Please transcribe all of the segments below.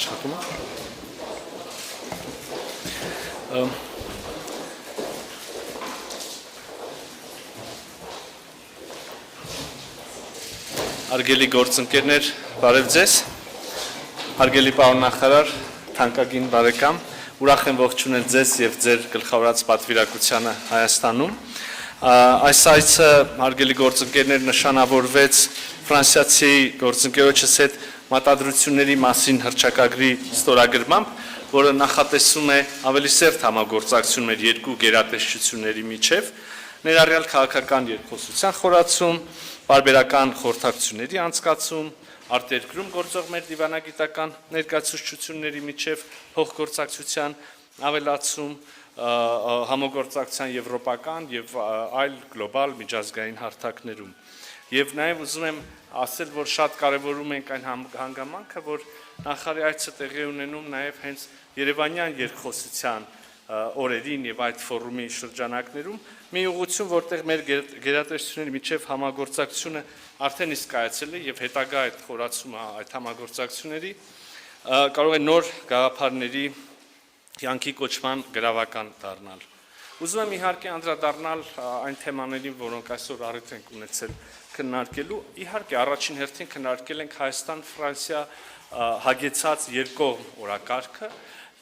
աշխատում է։ Հարգելի գործընկերներ, բարև ձեզ, հարգելի պարոն նախարար, թանկագին բարեկամ, ուրախ եմ ողջունել ձեզ և ձեր գլխավորած պատվիրակությանը Հայաստանում։ Այս այցը, հարգելի գործընկերներ, նշանավորվեց ֆրանսիացի գործընկերոջս հետ մտադրությունների մասին հռչակագրի ստորագրմամբ, որը նախատեսում է ավելի սերտ համագործակցություն մեր երկու գերատեսչությունների միջև, ներառյալ քաղաքական երկխոսության խորացում, պարբերական խորհրդակցությունների անցկացում, արտերկրում գործող մեր դիվանագիտական ներկայացուցչությունների միջև փոխգործակցության ավելացում, համագործակցության եվրոպական և այլ գլոբալ միջազգային հարթակներում։ Եվ նաև ուզում եմ ասել, որ շատ կարևորում ենք այն հանգամանքը, որ նախարարի այցը տեղի ունենում նաև հենց երևանյան երկխոսության օրերին և այդ ֆորումի շրջանակներում մի ուղղություն, որտեղ մեր գերատեսչությունների միջև համագործակցությունը արդեն իսկ կայացել է և հետագա այդ խորացումը այդ համագործակցությունների կարող է նոր գաղափարների կյանքի կոչման գրավական դառնալ։ Ուզում եմ իհարկե անդրադառնալ այն թեմաներին, որոնք այսօր առիթ ենք ունեցել քննարկելու, իհարկե առաջին հերթին քննարկել ենք Հայաստան-Ֆրանսիա հագեցած երկկողմ օրակարգը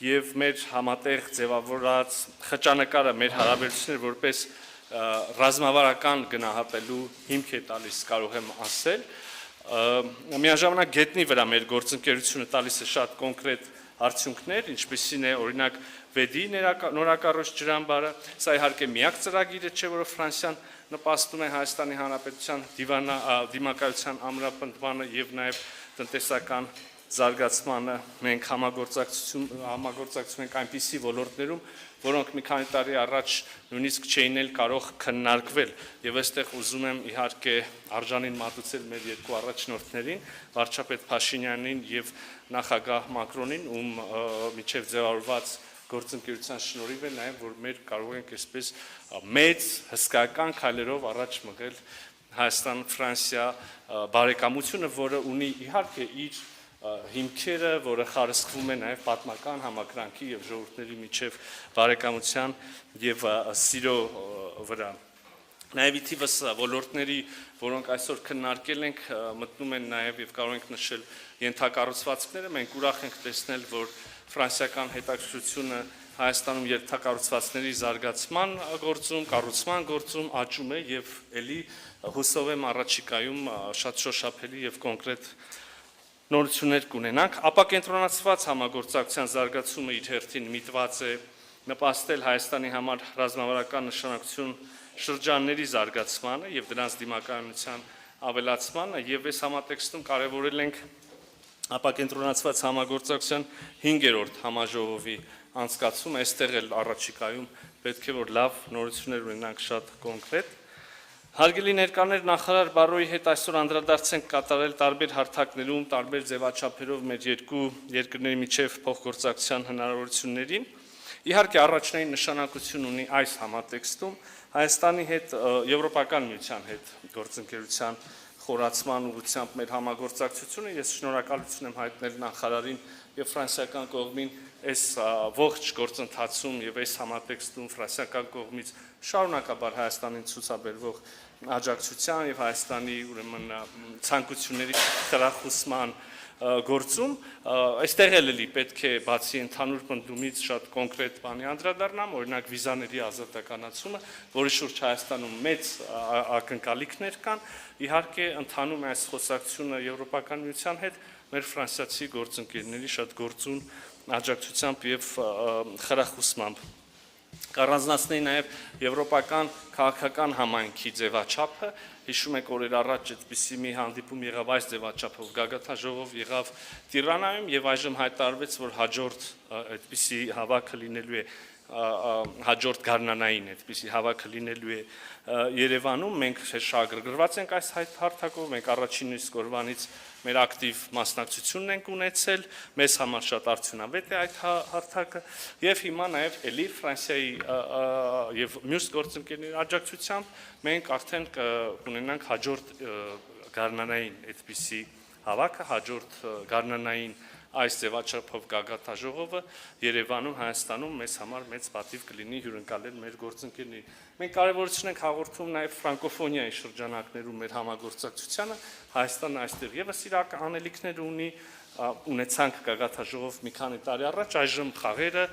և մեր համատեղ ձևավորած խճանկարը մեր հարաբերությունները որպես ռազմավարական գնահատելու հիմք է տալիս, կարող եմ ասել, միաժամանակ գետնի վրա մեր գործընկերությունը տալիս է շատ կոնկրետ արդյունքներ, ինչպիսին է օրինակ վեդի նորակառույց ջրամբարը, սա իհարկե միակ ծրագիրը չէ, որը Ֆրանսիան նպաստում է Հայաստանի Հանրապետության դիմակայության ամրապնդմանը և նաև տնտեսական զարգացմանը մենք համագործակցում ենք այնպիսի ոլորտներում, որոնք մի քանի տարի առաջ նույնիսկ չէին էլ կարող քննարկվել և այստեղ ուզում եմ իհարկե արժանին մատուցել մեր երկու առաջնորդներին, վարչապետ Փաշինյանին և նախագահ Մակրոնին, ում միջև ձևավորված գործընկերության շնորհիվ է նաև, որ մեր կարող ենք այսպես մեծ հսկայական քայլերով առաջ մղել Հայաստան-Ֆրանսիա բարեկամությունը, որը ունի իհարկե իր հիմքերը, որը խարսխվում է նաև պատմական համակրանքի և ժողովուրդների միջև բարեկամության և սիրո վրա։ Նաև ի թիվս ոլորտների, որոնք այսօր քննարկել ենք, մտնում են նաև և կարող ենք նշել ենթակառուցվածքները, մենք ուրախ ենք տեսնել, որ ֆրանսիական հետաքրքրությունը Հայաստանում ենթակառուցվածքների զարգացման գործում, կառուցման գործում աճում է և էլի հուսով եմ առաջիկայում շատ շոշափելի և կոնկրետ նորություններ կունենանք, ապակենտրոնացված համագործակցության զարգացումը իր հերթին միտված է նպաստել Հայաստանի համար ռազմավարական նշանակություն շրջանների զարգացմանը և դրանց դիմակայունության ավելացմանը և այս համատեքստում կարևորել ենք ապակենտրոնացված համագործակցության 5-րդ համաժողովի անցկացումը, այստեղ էլ առաջիկայում պետք է որ լավ նորություններ ունենանք շատ կոնկրետ։ Հարգելի ներկաներ, նախարար Բարոյի հետ այսօր անդրադարձ ենք կատարել տարբեր հարթակներում, տարբեր ձևաչափերով մեր երկու երկրների միջև փոխգործակցության հնարավորություններին։ Իհարկե առաջնային նշանակություն ունի այս համատեքստում Հայաստանի հետ Եվրոպական միության հետ գործընկերության խորացման ուղղությամբ մեր համագործակցությունը, ես շնորհակալություն եմ հայտնել նախարարին և ֆրանսիական կողմին այս ողջ գործընթացում և այս համատեքստում ֆրանսիական կողմից շարունակաբար Հայաստանին ցուցաբերվող աջակցության և Հայաստանի ուրեմն ցանկությունների խրախուսման գործում, այստեղ էլ պետք է բացի ընդհանուր պնդումից շատ կոնկրետ բանի անդրադառնամ, օրինակ վիզաների ազատականացումը, որի շուրջ Հայաստանում մեծ ակնկալիքներ կան, իհարկե ընթանում է այս խոսակցությունը Եվրոպական միության հետ մեր ֆրանսիացի գործընկերների շատ գործուն աջակցությամբ և խրախուսմամբ։ Կառանձնացնեի նաև եվրոպական քաղաքական համայնքի ձևաչափը, հիշում եք օրեր առաջ այդպիսի մի հանդիպում եղավ այս ձևաչափով, գագաթնաժողով եղավ Տիրանայում և այժմ հայտարարվեց, որ հաջորդ այդպիսի հավաքը լինելու է հաջորդ գարնանային այդպիսի հավաքը լինելու է Երևանում, մենք շահագրգռված ենք այս հարթակով, մենք առաջին իսկ օրվանից մեր ակտիվ մասնակցությունն ենք ունեցել, մեզ համար շատ արդյունավետ է այդ հարթակը և հիմա նաև էլի Ֆրանսիայի և մյուս գործընկերների աջակցությամբ մենք արդեն կունենանք հաջորդ գարնանային այդպիսի հավաքը, հաջորդ գարնանային այս ձևաչափով գագաթաժողովը Երևանում, Հայաստանում մեզ համար մեծ պատիվ կլինի հյուրընկալել մեր գործընկերներին։ Մենք կարևորություն ենք հաղորդում նաև ֆրանկոֆոնիայի շրջանակներում մեր համագործակցությանը, Հայաստանը այստեղ եւս իր անելիքներ ունի, ունեցանք գագաթաժողով մի քանի տարի առաջ, այժմ խաղերը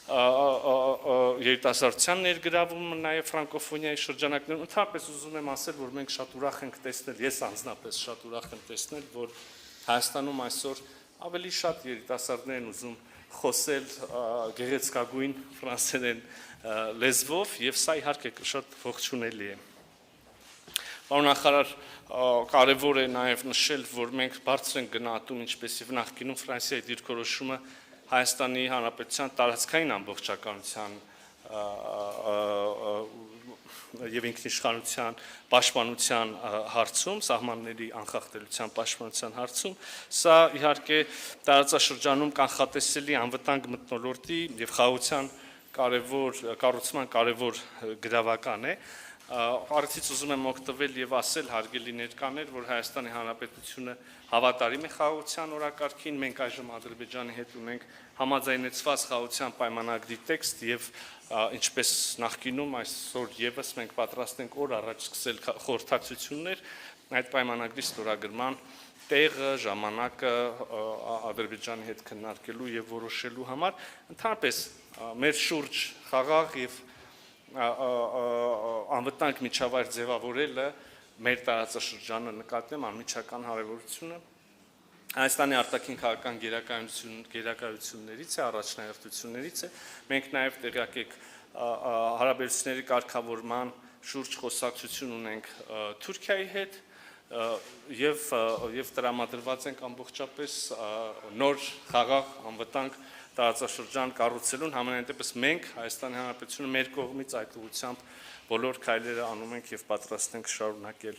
երիտասարդության ներգրավումը նաև ֆրանկոֆոնիայի շրջանակներում, ընդհանրապես ուզում եմ ասել, որ մենք շատ ուրախ ենք տեսնել, ես անձնապես շատ ուրախ եմ տեսնել, որ Հայաստանում այսօր ավելի շատ երիտասարդներ են ուզում խոսել գեղեցկագույն ֆրանսերեն լեզվով, եւ սա իհարկե շատ ողջունելի է։ Պարոն նախարար, կարևոր է նաև նշել, որ մենք բարձր ենք գնահատում, ինչպես եւ նախկինում Ֆրանսիայի դիրքորոշումը Հայաստանի Հանրապետության տարածքային ամբողջականության եւ ինքնիշխանության պաշտպանության հարցում, սահմանների անխախտելիության պաշտպանության հարցում, սա իհարկե տարածաշրջանում կանխատեսելի անվտանգ մթնոլորտի եւ խաղաղության կառուցման կարևոր գրավական է։ Արդյոք ուզում եմ օգտվել եւ ասել հարգելի ներկաներ, որ Հայաստանի Հանրապետությունը հավատարիմ է խաղաղության օրակարգին, մենք այժմ Ադրբեջանի հետ ունենք համաձայնեցված խաղաղության պայմանագրի տեքստ եւ ինչպես նախկինում այսօր եւս մենք պատրաստ ենք օր առաջ սկսել խորհրդակցություններ այդ պայմանագրի ստորագրման տեղը, ժամանակը Ադրբեջանի հետ քննարկելու եւ որոշելու համար, ընդհանրապես մեր շուրջ խաղաղ եւ անվտանգ միջավայր ձևավորելը մեր տարածաշրջանը նկատեմ անմիջական հարաբերությունը Հայաստանի արտաքին քաղաքական գերակայություններից է, առաջնահերթություններից է, մենք նաև տեղյակ եք հարաբերությունների կարգավորման շուրջ խոսակցություն ունենք Թուրքիայի հետ եւ տրամադրված ենք ամբողջապես նոր խաղաղ անվտանգ տարածաշրջան կառուցելուն, համենայն դեպս մենք Հայաստանի Հանրապետությունը մեր կողմից այդ ուղղությամբ բոլոր քայլերը անում ենք եւ պատրաստ ենք շարունակել։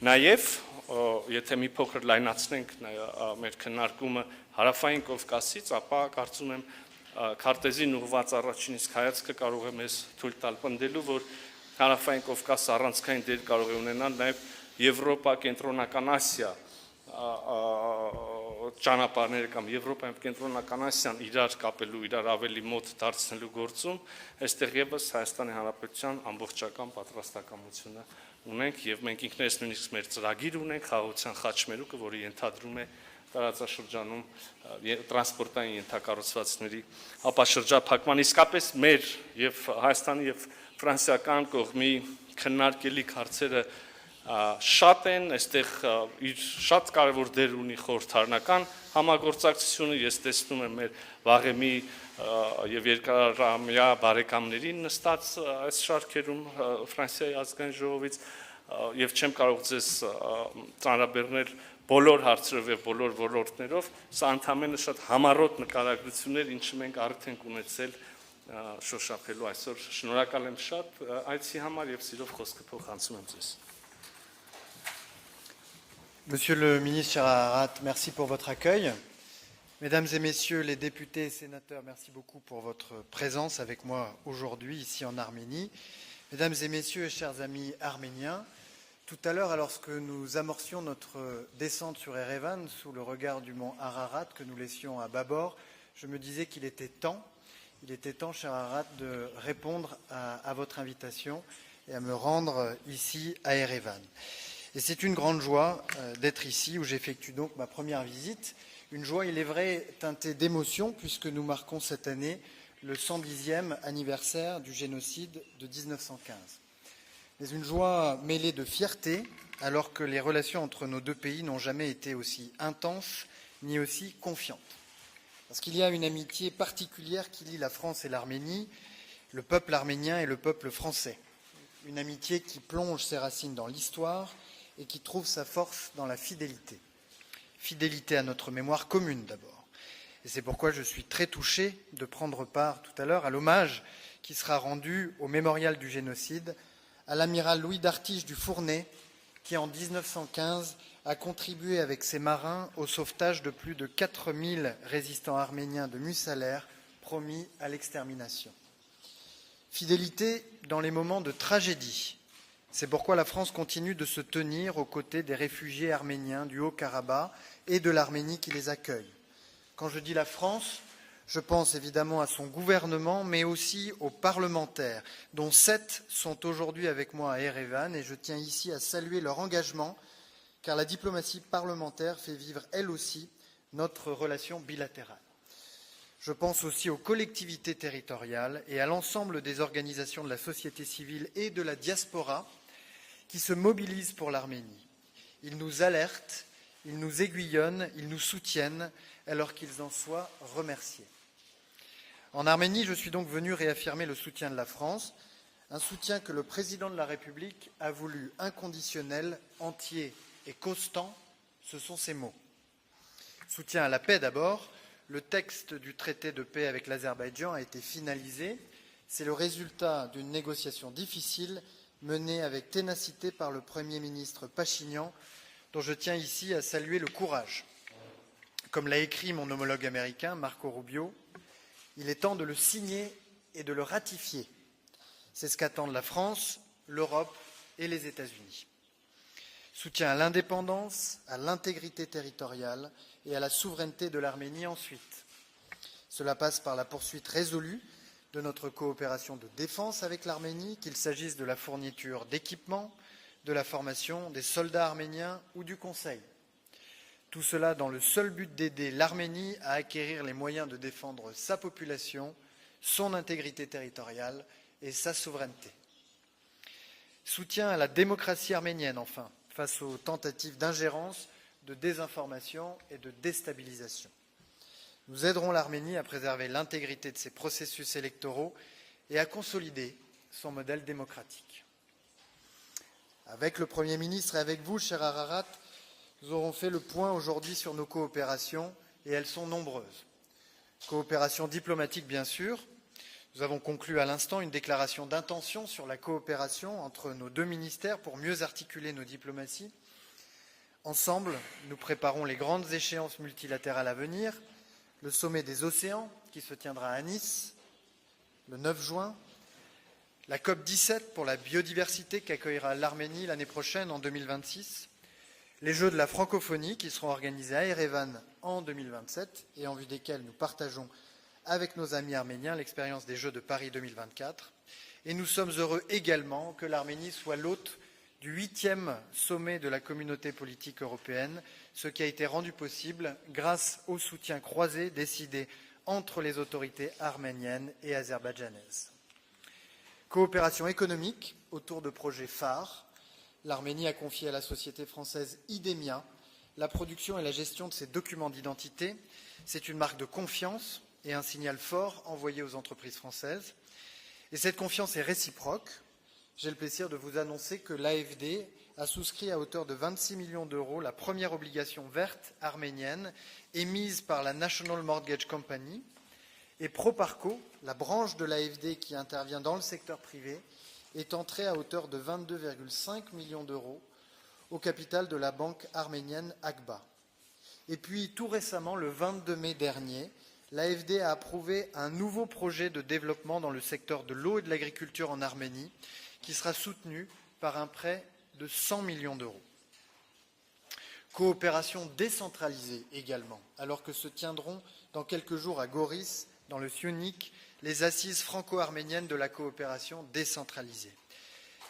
Նաեւ եթե մի փոքր լայնացնենք մեր քննարկումը հարավային Կովկասից, ապա կարծում եմ քարտեզին ուղղված առաջին իսկ հայացքը կարող է մեզ թույլ տալ պնդելու, որ հարավային Կովկասը առանցքային դեր կարող է ունենալ նաեւ Եվրոպա, Կենտրոնական Ասիա ճանապարհները կամ Եվրոպայում Կենտրոնական Ասիան իրար կապելու, իրար ավելի մոտ դարձնելու գործում, այստեղ եւս Հայաստանի Հանրապետության ամբողջական պատրաստակամությունը ունենք եւ մենք ինքներս նույնիսկ մեր ծրագիր ունենք խաղաղության խաչմերուկը, որը ենթադրում է տարածաշրջանում տրանսպորտային ենթակառուցվածքների ապաշրջափակման, իսկապես մեր եւ Հայաստանի եւ ֆրանսիական կողմի քննարկելիք հարցերը շատ են, այստեղ իր շատ կարևոր դեր ունի խորհրդարանական համագործակցությունը, ես տեսնում եմ մեր վաղեմի եւ երկարամյա բարեկամներին նստած այս շարքերում Ֆրանսիայի ազգային ժողովից եւ չեմ կարող ձեզ ծանրաբեռնել բոլոր հարցերով եւ բոլոր ոլորտներով, սա ընդհանրապես շատ համառոտ նկարագրություններ, ինչը մենք արդեն ունեցել շոշափելու այսօր։ Շնորհակալ եմ շատ այցի համար եւ սիրով խոսքը փոխանցում եմ ձեզ։ Monsieur le ministre cher Ararat, merci pour votre accueil. Mesdames et messieurs les députés et sénateurs, merci beaucoup pour votre présence avec moi aujourd'hui ici en Arménie. Mesdames et messieurs et chers amis arméniens, tout à l'heure, lorsque nous amorcions notre descente sur Erevan sous le regard du mont Ararat que nous laissions à bâbord, je me disais qu'il était temps, cher Ararat, de répondre à votre invitation et à me rendre ici à Erevan. Et c'est une grande joie d'être ici où j'effectue donc ma première visite. Une joie, il est vrai, teintée d'émotion puisque nous marquons cette année le 110e anniversaire du génocide de 1915. Mais une joie mêlée de fierté alors que les relations entre nos deux pays n'ont jamais été aussi intenses ni aussi confiantes. Parce qu'il y a une amitié particulière qui lie la France et l'Arménie, le peuple arménien et le peuple français. Une amitié qui plonge ses racines dans l'histoire et qui trouve sa force dans la fidélité. Fidélité à notre mémoire commune d'abord. Et c'est pourquoi je suis très touché de prendre part tout à l'heure à l'hommage qui sera rendu au mémorial du génocide à l'amiral Louis d'Artiche du Fournay, qui en 1915 a contribué avec ses marins au sauvetage de plus de 4000 résistants arméniens de Mussalère promis à l'extermination. Fidélité dans les moments de tragédie. C'est pourquoi la France continue de se tenir aux côtés des réfugiés arméniens du Haut-Karabakh et de l'Arménie qui les accueille. Quand je dis la France, je pense évidemment à son gouvernement, mais aussi aux parlementaires, dont 7 sont aujourd'hui avec moi à Erevan, et je tiens ici à saluer leur engagement, car la diplomatie parlementaire fait vivre, elle aussi, notre relation bilatérale. Je pense aussi aux collectivités territoriales et à l'ensemble des organisations de la société civile et de la diaspora qui se mobilisent pour l'Arménie. Ils nous alertent, ils nous aiguillonnent, ils nous soutiennent, alors qu'ils en soient remerciés. En Arménie, je suis donc venu réaffirmer le soutien de la France, un soutien que le président de la République a voulu inconditionnel, entier et constant, ce sont ses mots. Soutien à la paix d'abord, le texte du traité de paix avec l'Azerbaïdjan a été finalisé, c'est le résultat d'une négociation difficile menée avec ténacité par le Premier ministre Pachinian, dont je tiens ici à saluer le courage. Comme l'a écrit mon homologue américain, Marco Rubio, il est temps de le signer et de le ratifier. C'est ce qu'attendent la France, l'Europe et les États-Unis. Soutien à l'indépendance, à l'intégrité territoriale et à la souveraineté de l'Arménie ensuite. Cela passe par la poursuite résolue de notre coopération de défense avec l'Arménie, qu'il s'agisse de la fourniture d'équipements, de la formation des soldats arméniens ou du conseil. Tout cela dans le seul but d'aider l'Arménie à acquérir les moyens de défendre sa population, son intégrité territoriale et sa souveraineté. Soutien à la démocratie arménienne, enfin, face aux tentatives d'ingérence, de désinformation et de déstabilisation. Nous aiderons l'Arménie à préserver l'intégrité de ses processus électoraux et à consolider son modèle démocratique. Avec le Premier ministre et avec vous, cher Ararat, nous aurons fait le point aujourd'hui sur nos coopérations et elles sont nombreuses. Coopération diplomatique, bien sûr. Nous avons conclu à l'instant une déclaration d'intention sur la coopération entre nos deux ministères pour mieux articuler nos diplomaties. Ensemble, nous préparons les grandes échéances multilatérales à venir, le sommet des océans qui se tiendra à Nice le 9 juin, la COP17 pour la biodiversité qu'accueillera l'Arménie l'année prochaine en 2026, les Jeux de la francophonie qui seront organisés à Erevan en 2027 et en vue desquels nous partageons avec nos amis arméniens l'expérience des Jeux de Paris 2024. Et nous sommes heureux également que l'Arménie soit l'hôte du 8e sommet de la communauté politique européenne, ce qui a été rendu possible grâce au soutien croisé décidé entre les autorités arméniennes et azerbaïdjanaises. Coopération économique autour de projets phares. L'Arménie a confié à la société française Idemia la production et la gestion de ses documents d'identité. C'est une marque de confiance et un signal fort envoyé aux entreprises françaises. Et cette confiance est réciproque. J'ai le plaisir de vous annoncer que l'AFD a souscrit à hauteur de 26 millions d'euros la première obligation verte arménienne émise par la National Mortgage Company. Et Proparco, la branche de l'AFD qui intervient dans le secteur privé, est entrée à hauteur de 22,5 millions d'euros au capital de la banque arménienne Akba. Et puis, tout récemment, le 22 mai dernier, l'AFD a approuvé un nouveau projet de développement dans le secteur de l'eau et de l'agriculture en Arménie, qui sera soutenu par un prêt de 100 millions d'euros. Coopération décentralisée également, alors que se tiendront dans quelques jours à Goris, dans le Syunik, les assises franco-arméniennes de la coopération décentralisée.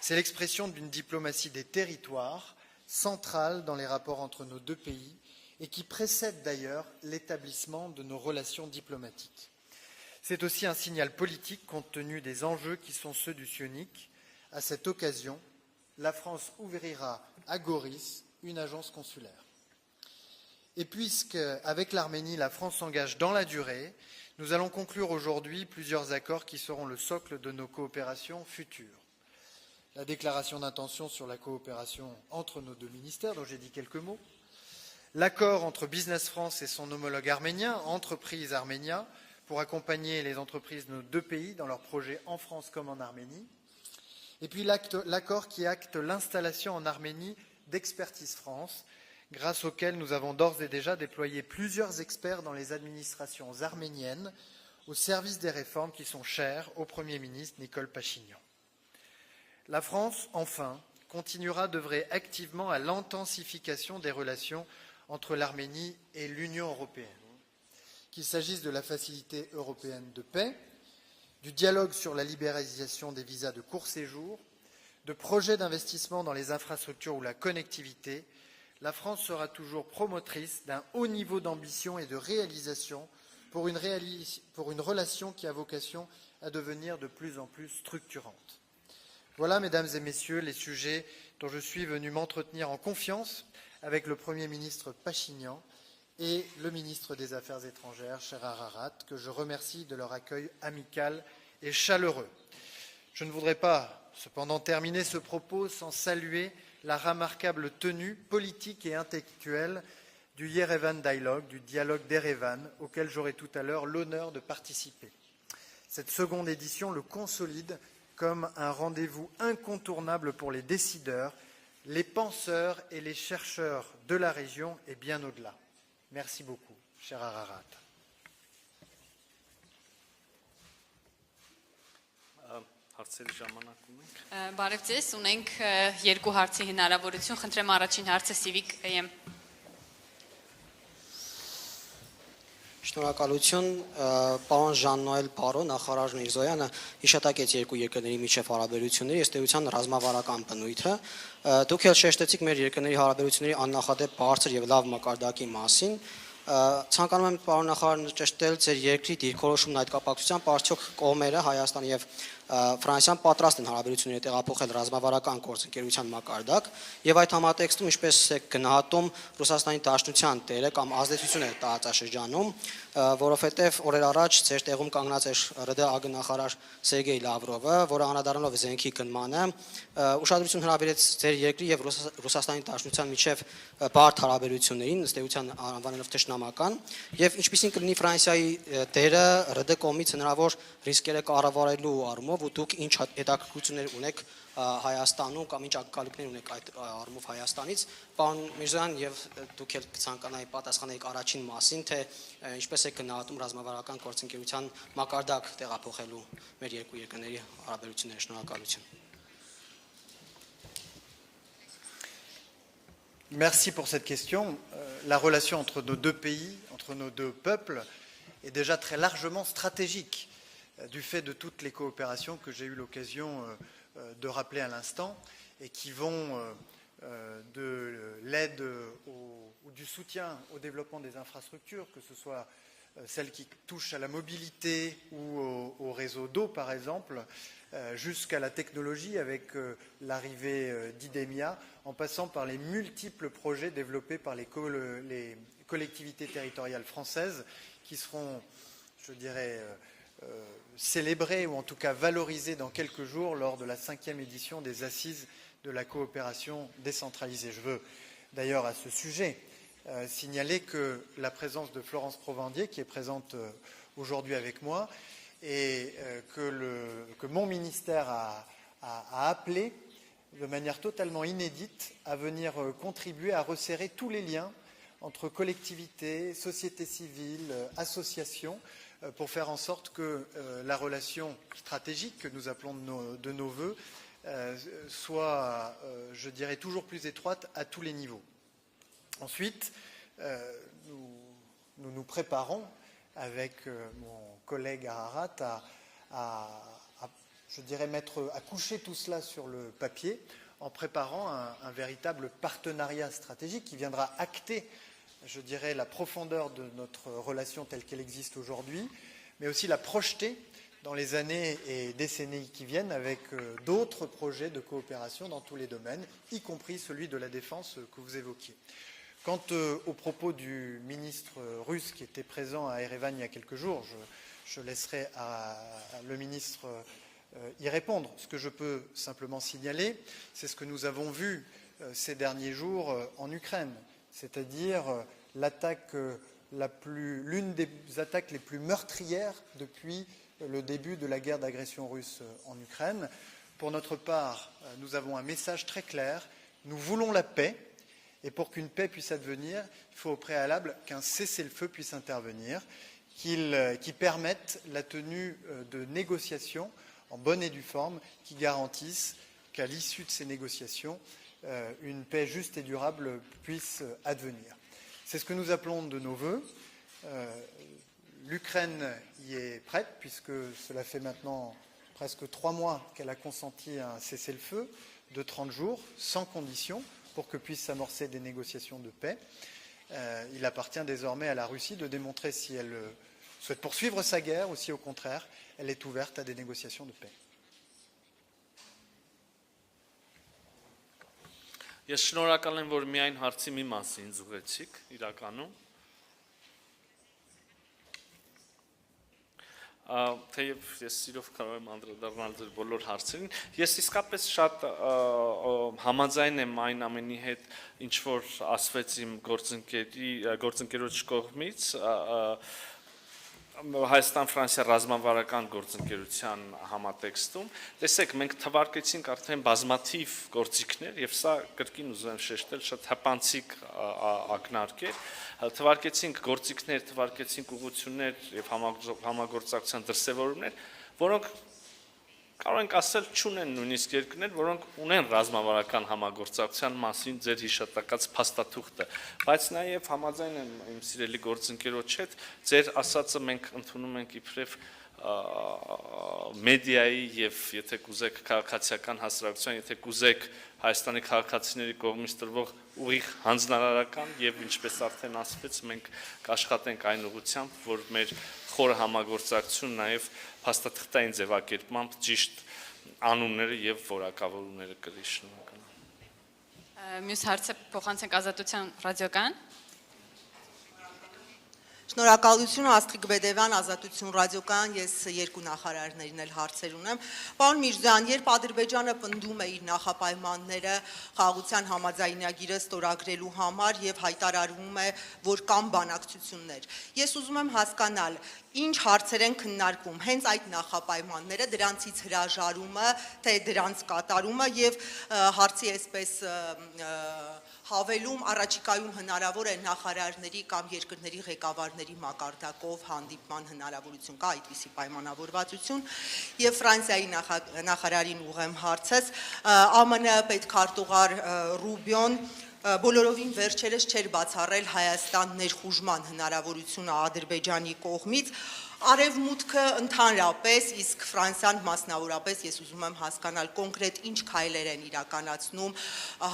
C'est l'expression d'une diplomatie des territoires, centrale dans les rapports entre nos deux pays, et qui précède d'ailleurs l'établissement de nos relations diplomatiques. C'est aussi un signal politique compte tenu des enjeux qui sont ceux du Syunik. À cette occasion, la France ouvrira à Goris une agence consulaire. Et puisque, avec l'Arménie, la France s'engage dans la durée, nous allons conclure aujourd'hui plusieurs accords qui seront le socle de nos coopérations futures. La déclaration d'intention sur la coopération entre nos deux ministères, dont j'ai dit quelques mots, l'accord entre Business France et son homologue arménien, Entreprise Arménia, pour accompagner les entreprises de nos deux pays dans leurs projets en France comme en Arménie, et puis l'accord qui acte l'installation en Arménie d'Expertise France, grâce auquel nous avons d'ores et déjà déployé plusieurs experts dans les administrations arméniennes au service des réformes qui sont chères au Premier ministre Nicole Pachinian. La France, enfin, continuera d'œuvrer activement à l'intensification des relations entre l'Arménie et l'Union européenne. qu'il s'agisse de la facilité européenne de paix, du dialogue sur la libéralisation des visas de court séjour, de projets d'investissement dans les infrastructures ou la connectivité, la France sera toujours promotrice d'un haut niveau d'ambition et de réalisation pour une relation qui a vocation à devenir de plus en plus structurante. Voilà, mesdames et messieurs, les sujets dont je suis venu m'entretenir en confiance avec le Premier ministre Pachinian et le ministre des Affaires étrangères, cher Ararat, que je remercie de leur accueil amical et chaleureux. Je ne voudrais pas, cependant, terminer ce propos sans saluer la remarquable tenue politique et intellectuelle du Yerevan Dialogue, du dialogue d'Erevan, auquel j'aurai tout à l'heure l'honneur de participer. Cette seconde édition le consolide comme un rendez-vous incontournable pour les décideurs, les penseurs et les chercheurs de la région et bien au-delà. Merci beaucoup, cher Ararat. Բարև ձեզ, ունենք երկու հարցի հնարավորություն, խնդրեմ առաջին հարցը Civic AM. Շնորհակալություն, պարոն Ժան-Նոել Պարո, նախարար Միրզոյանը հիշատակեց երկու երկրների միջև հարաբերությունների ըստ էության ռազմավարական բնույթը։ Դուք էլ շեշտեցիք մեր երկրների հարաբերությունների աննախադեպ բարձր եւ լավ մակարդակի մասին։ Ցանկանում եմ պարոն նախարար ճշտել ձեր երկրի դիրքորոշումն այդ կապակցությամբ, արդյոք կողմերը Հայաստան եւ Ֆրանսիան պատրաստ են հարաբերությունները տեղափոխել ռազմավարական գործընկերության մակարդակ եւ այդ համատեքստում ինչպես է գնահատում Ռուսաստանի Դաշնության դերը կամ ազդեցությունը տարածաշրջանում, որովհետեւ օրեր առաջ ձեր տեղում կանգնած էր ՌԴ ԱԳ-նախարար Սերգեյ Լավրովը, որը անդրադառնալով զենքի գնմանը ուշադրություն հրավիրեց ձեր երկրի եւ Ռուսաստանի Դաշնության միջև բարդ հարաբերություններին, ըստ էության անվանելով թշնամական, եւ ինչպիսին կլինի Ֆրանսիայի դերը ՌԴ կողմից հնարավոր ռիսկերը կառավարելու առումով ու դուք ինչ հետաքրքրություններ ունեք Հայաստանում կամ ինչ ակնկալիքներ ունեք այդ առումով Հայաստանից, պարոն Միրզոյան, եւ դուք էլ կցանկանայի պատասխանեիք առաջին մասին, թե ինչպես է գնահատում ռազմավարական գործընկերության մակարդակ տեղափոխելու մեր երկու երկրների հարաբերությունները։ Շնորհակալություն։ Merci pour cette question. La relation entre nos deux pays, entre nos deux peuples, est déjà très largement stratégique du fait de toutes les coopérations que j'ai eu l'occasion de rappeler à l'instant et qui vont de l'aide ou du soutien au développement des infrastructures, que ce soit celles qui touchent à la mobilité ou au réseau d'eau par exemple, jusqu'à la technologie avec l'arrivée d'IDEMIA, en passant par les multiples projets développés par les collectivités territoriales françaises qui seront, je dirais, célébrés ou en tout cas valorisés dans quelques jours lors de la 5e édition des Assises de la coopération décentralisée. Je veux d'ailleurs à ce sujet signaler que la présence de Florence Provendier, qui est présente aujourd'hui avec moi, et que mon ministère a appelé de manière totalement inédite à venir contribuer à resserrer tous les liens entre collectivités, sociétés civiles, associations, pour faire en sorte que la relation stratégique que nous appelons de nos voeux soit, je dirais, toujours plus étroite à tous les niveaux. Ensuite, nous nous préparons avec mon collègue Ararat je dirais, à coucher tout cela sur le papier en préparant un véritable partenariat stratégique qui viendra acter, je dirais, la profondeur de notre relation telle qu'elle existe aujourd'hui, mais aussi la projeter dans les années et décennies qui viennent avec d'autres projets de coopération dans tous les domaines, y compris celui de la défense que vous évoquiez. Quant aux propos du ministre russe qui était présent à Erevan il y a quelques jours, je laisserai le ministre y répondre. Ce que je peux simplement signaler, c'est ce que nous avons vu ces derniers jours en Ukraine, c'est-à-dire l'une des attaques les plus meurtrières depuis le début de la guerre d'agression russe en Ukraine. Pour notre part, nous avons un message très clair. Nous voulons la paix, et pour qu'une paix puisse advenir, il faut au préalable qu'un cessez-le-feu puisse intervenir, qui permette la tenue de négociations en bonne et due forme, qui garantissent qu'à l'issue de ces négociations, une paix juste et durable puisse advenir. C'est ce que nous appelons de nos voeux. L'Ukraine y est prête, puisque cela fait maintenant presque 3 mois qu'elle a consenti à un cessez-le-feu de 30 jours, sans condition, pour que puissent s'amorcer des négociations de paix. Il appartient désormais à la Russie de démontrer si elle souhaite poursuivre sa guerre ou si, au contraire, elle est ouverte à des négociations de paix. Ես շնորհակալ եմ, որ միայն հարցի մի մասը ինձ ուղեցիք, իրականում։ Թեև ես սիրով կարող եմ անդրադառնալ ձեր բոլոր հարցերին, ես իսկապես շատ համաձայն եմ այն ամենի հետ, ինչ որ ասվեց իմ գործընկերոջ կողմից, Հայաստան-Ֆրանսիա ռազմավարական գործընկերության համատեքստում, տեսեք, մենք թվարկեցինք արդեն բազմաթիվ գործիքներ, եւ սա կրկին ուզում եմ շեշտել, շատ հպանցիկ ակնարկ է, թվարկեցինք գործիքներ, թվարկեցինք ուղղություններ եւ համագործակցության դրսեւորումներ, որոնք կարող ենք ասել չունեն նույնիսկ երկրներ, որոնք ունեն ռազմավարական համագործակցության մասին ձեր հիշատակած փաստաթուղթը, բայց նաև համաձայն եմ իմ սիրելի գործընկերոջ հետ, ձեր ասածը մենք ընդունում ենք իբրև մեդիայի եւ եթե կուզեք քաղաքացիական հասարակության, եթե կուզեք Հայաստանի քաղաքացիների կողմից տրվող ուղիղ հանձնարարական եւ ինչպես արդեն ասվեց, մենք կաշխատենք այն ուղղությամբ, որ մեր խորը համագործակցություն նաև փաստաթղթային ձևակերպմամբ ճիշտ անունները եւ որակավորումները կրի շնորհակալ։ Մյուս հարցը փոխանցենք Ազատության ռադիոկայան։ Շնորհակալություն Աստղիկ Բեդևյան, Ազատություն ռադիոկայան, ես երկու նախարարներին էլ հարցեր ունեմ։ Պարոն Միրզոյան, երբ Ադրբեջանը պնդում է իր նախապայմանները խաղաղության համաձայնագիրը ստորագրելու համար եւ հայտարարում է, որ կան բանակցություններ, ես ուզում եմ հասկանալ, ինչ հարցեր են քննարկվում, հենց այդ նախապայմանները, դրանցից հրաժարումը, թե դրանց կատարումը եւ հարցի այսպես հավելում առաջիկայում հնարավոր է նախարարների կամ երկրների ղեկավարների մակարդակով հանդիպման հնարավորություն կա այդպիսի պայմանավորվածություն եւ Ֆրանսիայի նախարարին ուղեմ հարցս ԱՄՆ պետքարտուղար Ռուբիոն բոլորովին վերջերս չէր բացառել Հայաստան ներխուժման հնարավորությունը Ադրբեջանի կողմից Արևմուտքը ընդհանրապես, իսկ Ֆրանսիան մասնավորապես ես ուզում եմ հասկանալ կոնկրետ ինչ քայլեր են իրականացնում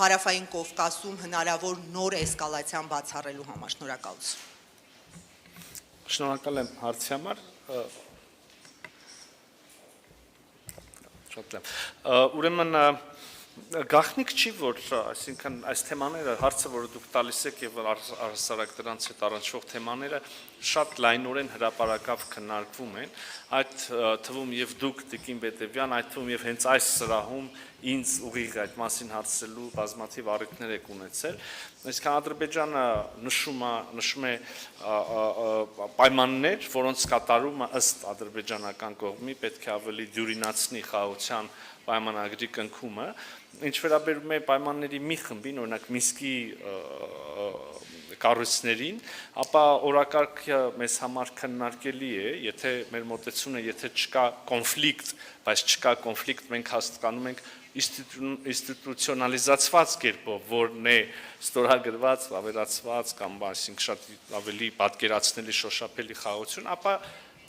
Հարավային Կովկասում հնարավոր նոր էսկալացիան բացառելու համար։ Շնորհակալություն։ Շնորհակալ եմ հարցի համար։ Շատ լավ։ Ուրեմն գաղտնիք չի, որ այսինքն այս թեմաները, հարցը, որը դուք տալիս եք եւ առհասարակ դրանց հետ առնչվող թեմաները շատ լայնորեն հրապարակավ քննարկվում են, այդ թվում եւ դուք Տիկին Բեդևյան, այդ թվում եւ հենց այս սրահում ինձ ուղիղ այդ մասին հարցելու բազմաթիվ առիթներ եք ունեցել, այսինքն Ադրբեջանը նշում է պայմաններ, որոնց կատարումը ըստ ադրբեջանական կողմի պետք է ավելի դյուրինացնի խաղաղության պայմանագրի կնքումը, ինչ վերաբերում է պայմանների մի խմբին, օրինակ Մինսկի կառույցներին, ապա օրակարգը մեզ համար քննարկելի է, եթե մեր մոտեցումը, եթե չկա կոնֆլիկտ, բայց չկա կոնֆլիկտ, մենք հասկանում ենք ինստիտուցիոնալիզացված կերպով, որն է ստորագրված, ավերացված կամ այսինքն շատ ավելի պատկերացնելի շոշափելի խաղաղություն, ապա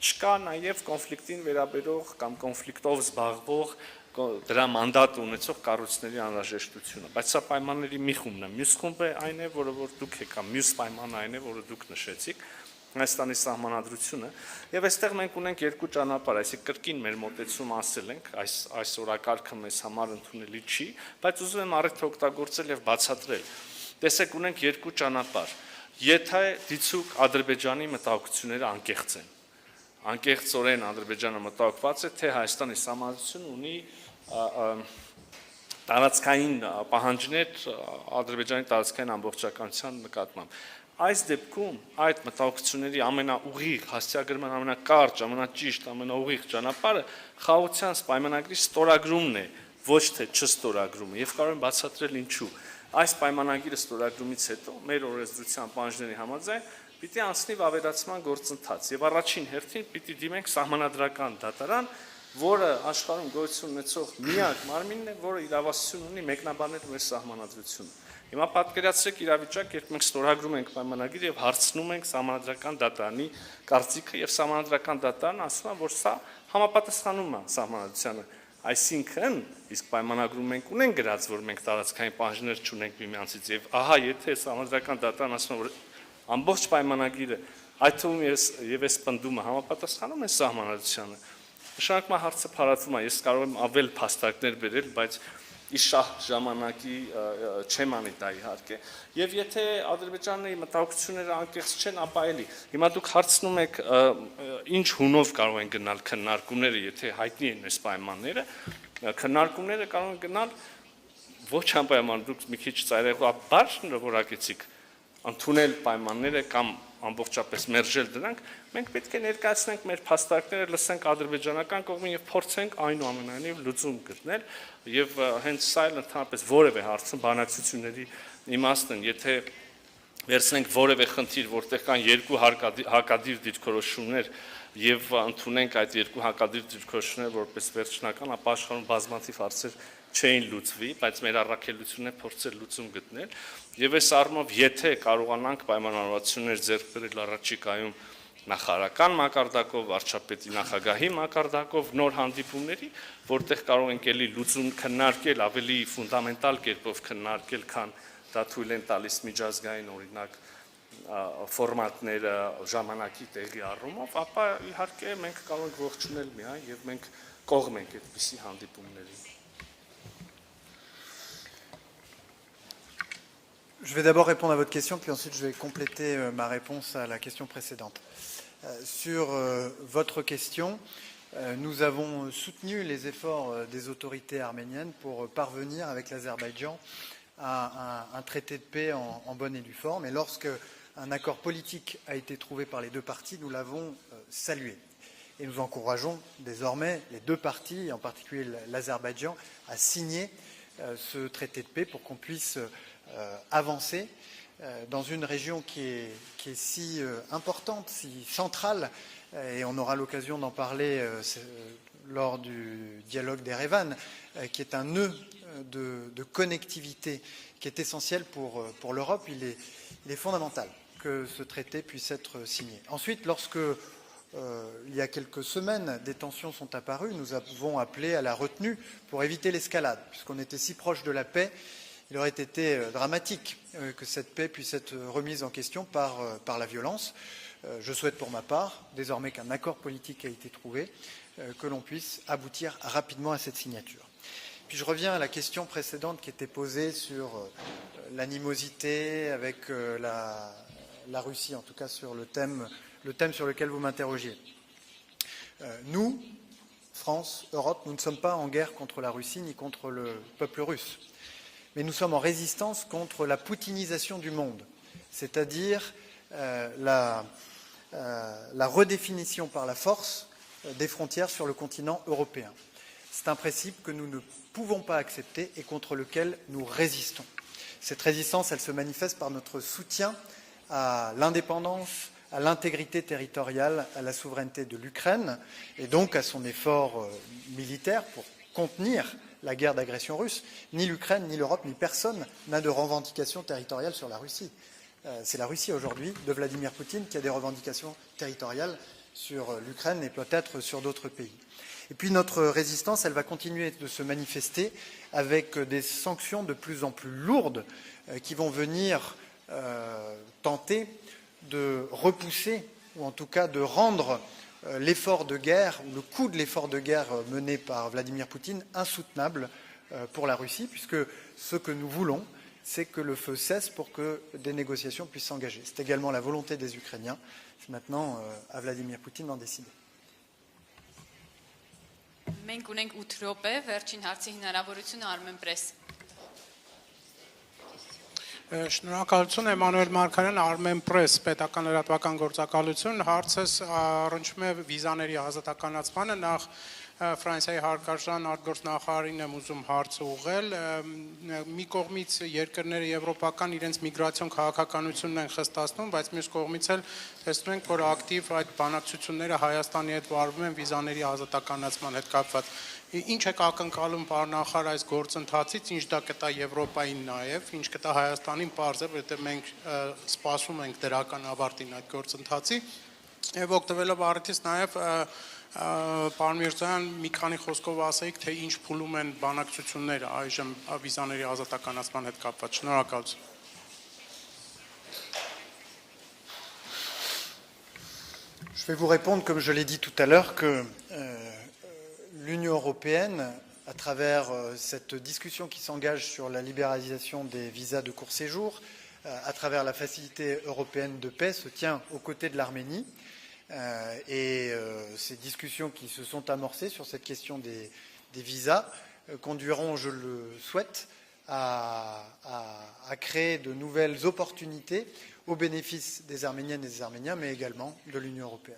չկա նաև կոնֆլիկտին վերաբերող կամ կոնֆլիկտով զբաղվող դրա մանդատ ունեցող կառույցների անհրաժեշտությունը, բայց սա պայմանների մի խումբն է, մյուս խումբը այն է, որը որ դուք եք, մյուս պայմանը այն է, որը դուք նշեցիք, Հայաստանի սահմանադրությունը, եւ այստեղ մենք ունենք երկու ճանապարհ, այսինքն կրկին մեր մոտեցումը ասել ենք, այս օրակարգը մեզ համար ընդունելի չի, բայց ուզում եմ առիթը օգտագործել եւ բացատրել։ Տեսեք, ունենք երկու ճանապարհ։ Եթե դիցուկ Ադրբեջանի մտահոգությունները անկեղծ են, անկեղծորեն Ադրբեջանը մտահոգված է, թե Հայաստանի սահմանադրությունը ունի տարածքային պահանջներ Ադրբեջանի տարածքային ամբողջականության նկատմամբ։ Այս դեպքում այդ մտահոգությունների ամենաուղիղ, հասցեագրման ամենակարճ, ամենաճիշտ, ամենաուղիղ ճանապարհը խաղաղության պայմանագրի ստորագրումն է, ոչ թե չստորագրումը, եւ կարող եմ բացատրել ինչու։ Այս պայմանագիրը ստորագրումից հետո մեր օրենսդրության պահանջների համաձայն պիտի անցնի վավերացման գործընթաց եւ առաջին հերթին պիտի դիմենք սահմանադրական դատարան, որը աշխարհում գոյություն ունեցող միակ մարմինն է, որը իրավասություն ունի մեկնաբանել մեր սահմանադրությունը։ Հիմա պատկերացրեք իրավիճակ, երբ մենք ստորագրում ենք պայմանագիր եւ հարցնում ենք Սահմանադրական դատարանի կարծիքը եւ Սահմանադրական դատարանն ասում է, որ սա համապատասխանում է Սահմանադրությանը։ Այսինքն, իսկ պայմանագրում մենք ունենք գրած, որ մենք տարածքային պահանջներ չունենք միմյանցից եւ ահա եթե Սահմանադրական դատարանն ասում է, որ ամբողջ պայմանագիրը, այդ թվում եւ այս պնդումը համապատասխանում է Սահմանադրությանը, նշանակում է հարցը փարատվում է, ես կարող եմ ավել փաստարկներ բերել, բայց իշահ ժամանակի չեմ անի դա իհարկե եւ եթե ադրբեջանների մտահոգությունները անկեղծ չեն, ապա էլի հիմա դուք հարցնում եք ինչ հունով կարող են գնալ քննարկումները, եթե հայտնի են այս պայմանները, քննարկումները կարող են գնալ ոչ անպայման, դուք մի քիչ ծայրահեղաբար որակեցիք ընդունել պայմանները կամ ամբողջապես մերժել դրանք, մենք պետք է ներկայացնենք մեր փաստարկները, լսենք ադրբեջանական կողմին եւ փորձենք այնուամենայնիվ լուծում գտնել եւ հենց սա էլ ընդհանրապես որևէ հարցում բանակցությունների իմաստն, եթե վերցնենք որևէ խնդիր, որտեղ կան երկու հակադիր դիրքորոշումներ եւ ընդունենք այդ երկու հակադիր դիրքորոշումները որպես վերջնական, ապա աշխարհում բազմաթիվ հարցեր չէին լուծվի, բայց մեր առաքելությունն է փորձել լուծում գտնել եւ այս առումով եթե կարողանանք պայմանավորվածություններ ձեռք բերել առաջիկայում նախարարական մակարդակով, վարչապետի նախագահի մակարդակով նոր հանդիպումների, որտեղ կարող ենք ելի լուծում քննարկել ավելի ֆունդամենտալ կերպով քննարկել, քան դա թույլ են տալիս միջազգային օրինակ ֆորմատները ժամանակի տեղի առումով, ապա իհարկե մենք կարող ենք ողջունել միայն եւ մենք կողմ ենք այդպիսի հանդիպումների։ Je vais d'abord répondre à votre question, puis ensuite je vais compléter ma réponse à la question précédente. Sur votre question, nous avons soutenu les efforts des autorités arméniennes pour parvenir avec l'Azerbaïdjan à un traité de paix en bonne et due forme. Et lorsque un accord politique a été trouvé par les deux parties, nous l'avons salué. Et nous encourageons désormais les deux parties, en particulier l'Azerbaïdjan, à signer ce traité de paix pour qu'on puisse avancer dans une région qui est si importante, si centrale, et on aura l'occasion d'en parler lors du dialogue d'Erevan, qui est un nœud de connectivité qui est essentiel pour l'Europe. Il est fondamental que ce traité puisse être signé. Ensuite, lorsque il y a quelques semaines, des tensions sont apparues, nous avons appelé à la retenue pour éviter l'escalade, puisqu'on était si proche de la paix. Il aurait été dramatique que cette paix puisse être remise en question par la violence. Je souhaite pour ma part, désormais qu'un accord politique a été trouvé, que l'on puisse aboutir rapidement à cette signature. Puis je reviens à la question précédente qui était posée sur l'animosité avec la Russie, en tout cas sur le thème sur lequel vous m'interrogiez. Nous, France, Europe, nous ne sommes pas en guerre contre la Russie ni contre le peuple russe. Mais nous sommes en résistance contre la poutinisation du monde, c'est-à-dire la redéfinition par la force des frontières sur le continent européen. C'est un principe que nous ne pouvons pas accepter et contre lequel nous résistons. Cette résistance, elle se manifeste par notre soutien à l'indépendance, à l'intégrité territoriale, à la souveraineté de l'Ukraine et donc à son effort militaire pour contenir la guerre d'agression russe. Ni l'Ukraine, ni l'Europe, ni personne n'a de revendications territoriales sur la Russie. C'est la Russie aujourd'hui de Vladimir Poutine qui a des revendications territoriales sur l'Ukraine et peut-être sur d'autres pays. Et puis notre résistance, elle va continuer de se manifester avec des sanctions de plus en plus lourdes qui vont venir tenter de repousser ou en tout cas de rendre l'effort de guerre, ou le coût de l'effort de guerre mené par Vladimir Poutine insoutenable pour la Russie, puisque ce que nous voulons, c'est que le feu cesse pour que des négociations puissent s'engager. C'est également la volonté des Ukrainiens. C'est maintenant à Vladimir Poutine d'en décider. Մենք ունենք 8 րոպե, վերջին հարցի հնարավորությունը Armen Press. Շնորհակալություն Էմանուել Մարգարյան, Armen Press, պետական լրատվական գործակալություն, հարցս առնչվում է վիզաների ազատականացմանը, նախ Ֆրանսիայի հարկարժան արտգործնախարարին եմ ուզում հարց ուղղել։ Մի կողմից երկրները եվրոպական իրենց միգրացիոն քաղաքականությունն են խստացնում, բայց մյուս կողմից էլ տեսնում ենք, որ ակտիվ այդ բանակցությունները Հայաստանի հետ վարվում են վիզաների ազատականացման հետ կապված։ Ինչ եք ակնկալում պարոն նախարար այս գործընթացից, ինչ դա կտա Եվրոպային նաև, ինչ կտա Հայաստանին պարզ է, որովհետև մենք սպասում ենք դրական ավարտին այդ գործընթացի, եւ օգտվելով առիթից նաև պարոն Միրզոյան մի քանի խոսքով ասեիք, թե ինչ փուլում են բանակցությունները այժմ վիզաների ազատականացման հետ կապված։ Շնորհակալություն։ Je vais vous répondre, comme je l'ai dit tout à l'heure, que l'Union européenne, à travers cette discussion qui s'engage sur la libéralisation des visas de court séjour, à travers la facilité européenne de paix, se tient aux côtés de l'Arménie. Et ces discussions qui se sont amorcées sur cette question des visas conduiront, je le souhaite, à créer de nouvelles opportunités au bénéfice des Arméniennes et des Arméniens, mais également de l'Union européenne.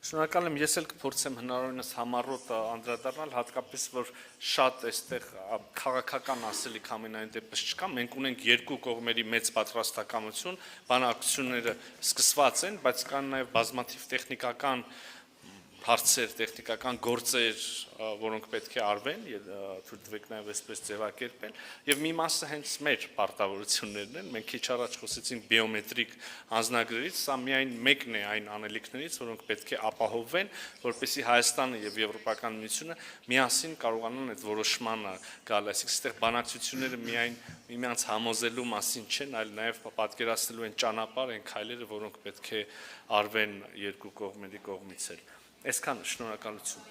Շնորհակալ եմ, ես էլ կփորձեմ հնարավորինս համառոտ անդրադառնալ, հատկապես որ շատ այստեղ քաղաքական ասելիք ամենայն դեպս չկա, մենք ունենք երկու կողմերի մեծ պատրաստակամություն, բանակցությունները սկսված են, բայց կան նաև բազմաթիվ տեխնիկական հարցեր, տեխնիկական գործեր, որոնք պետք է արվեն, թույլ տվեք նաև այսպես ձևակերպել, եւ մի մասը հենց մեր պարտավորություններն են, մենք քիչ առաջ խոսեցինք բիոմետրիկ անձնագրերից, սա միայն մեկն է այն անելիքներից, որոնք պետք է ապահովվեն, որպեսզի Հայաստանը եւ Եվրոպական միությունը միասին կարողանան այդ որոշմանը գալ, այսինքն այստեղ բանակցությունները միայն միմյանց համոզելու մասին չեն, այլ նաև պատկերացնելու են ճանապարհ, այն քայլերը, որոնք պետք է արվեն երկու կողմերի կողմից էլ։ Այսքանը, շնորհակալություն։